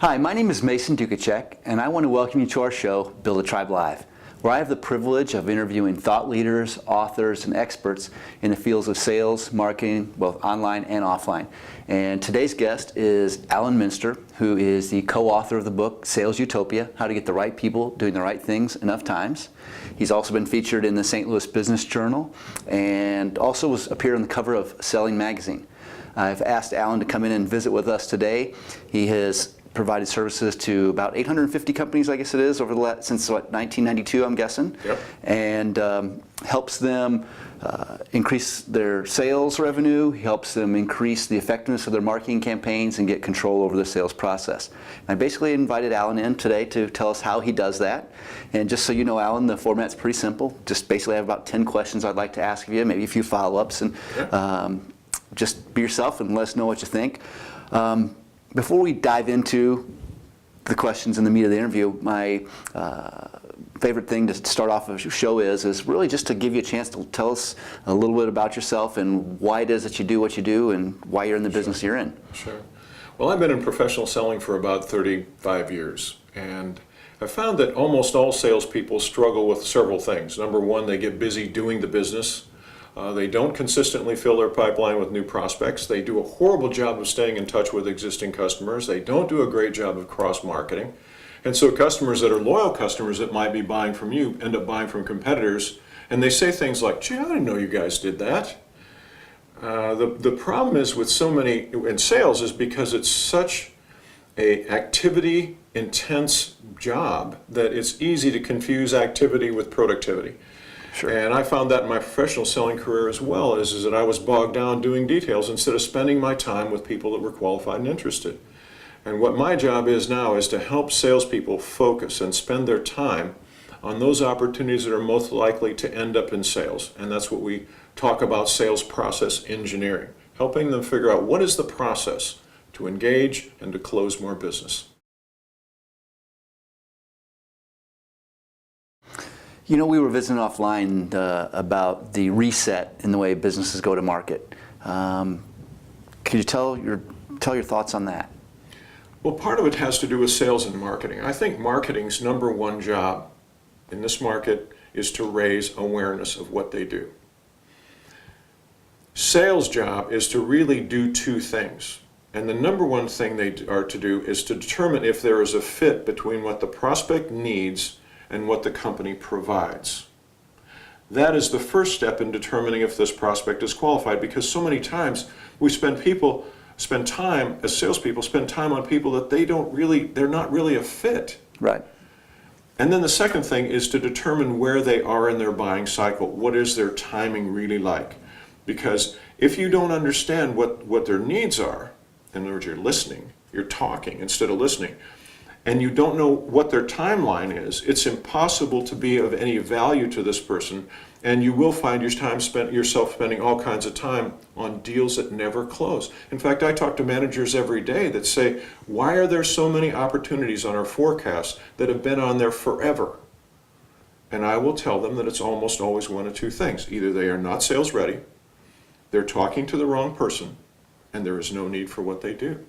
Hi, my name is Mason Dukacek, and I want to welcome you to our show, Build a Tribe Live, where I have the privilege of interviewing thought leaders, authors, and experts in the fields of sales, marketing, both online and offline. And today's guest is Alan Minster, who is the co-author of the book, Sales Utopia, How to Get the Right People Doing the Right Things Enough Times. He's also been featured in the St. Louis Business Journal and also appeared on the cover of Selling Magazine. I've asked Alan to come in and visit with us today. He has provided services to about 850 companies, I guess it is, since 1992, I'm guessing. Yep. And helps them increase their sales revenue. He helps them increase the effectiveness of their marketing campaigns and get control over the sales process. And I basically invited Alan in today to tell us how he does that. And just so you know, Alan, the format's pretty simple. Just basically I have about 10 questions I'd like to ask of you, maybe a few follow-ups, and just be yourself and let us know what you think. Before we dive into the questions and the meat of the interview, my favorite thing to start off a show is really just to give you a chance to tell us a little bit about yourself and why it is that you do what you do and why you're in the business you're in. Sure. Well, I've been in professional selling for about 35 years, and I found that almost all salespeople struggle with several things. Number one, they get busy doing the business. They don't consistently fill their pipeline with new prospects. They do a horrible job of staying in touch with existing customers. They don't do a great job of cross-marketing. And so customers that are loyal customers that might be buying from you end up buying from competitors, and they say things like, gee, I didn't know you guys did that. The problem is with so many in sales is because it's such a activity-intense job that it's easy to confuse activity with productivity. Sure. And I found that in my professional selling career as well, is that I was bogged down doing details instead of spending my time with people that were qualified and interested. And what my job is now is to help salespeople focus and spend their time on those opportunities that are most likely to end up in sales. And that's what we talk about, sales process engineering, helping them figure out what is the process to engage and to close more business. You know, we were visiting offline about the reset in the way businesses go to market. Could you tell your thoughts on that? Well, part of it has to do with sales and marketing. I think marketing's number one job in this market is to raise awareness of what they do. Sales' job is to really do two things. And the number one thing they are to do is to determine if there is a fit between what the prospect needs and what the company provides. That is the first step in determining if this prospect is qualified, because so many times we spend time as salespeople on people that they're not really a fit. Right. And then the second thing is to determine where they are in their buying cycle. What is their timing really like? Because if you don't understand what their needs are, in other words, you're listening, you're talking instead of listening, and you don't know what their timeline is, it's impossible to be of any value to this person, and you will find yourself spending all kinds of time on deals that never close. In fact, I talk to managers every day that say, why are there so many opportunities on our forecast that have been on there forever? And I will tell them that it's almost always one of two things. Either they are not sales ready, they're talking to the wrong person, and there is no need for what they do.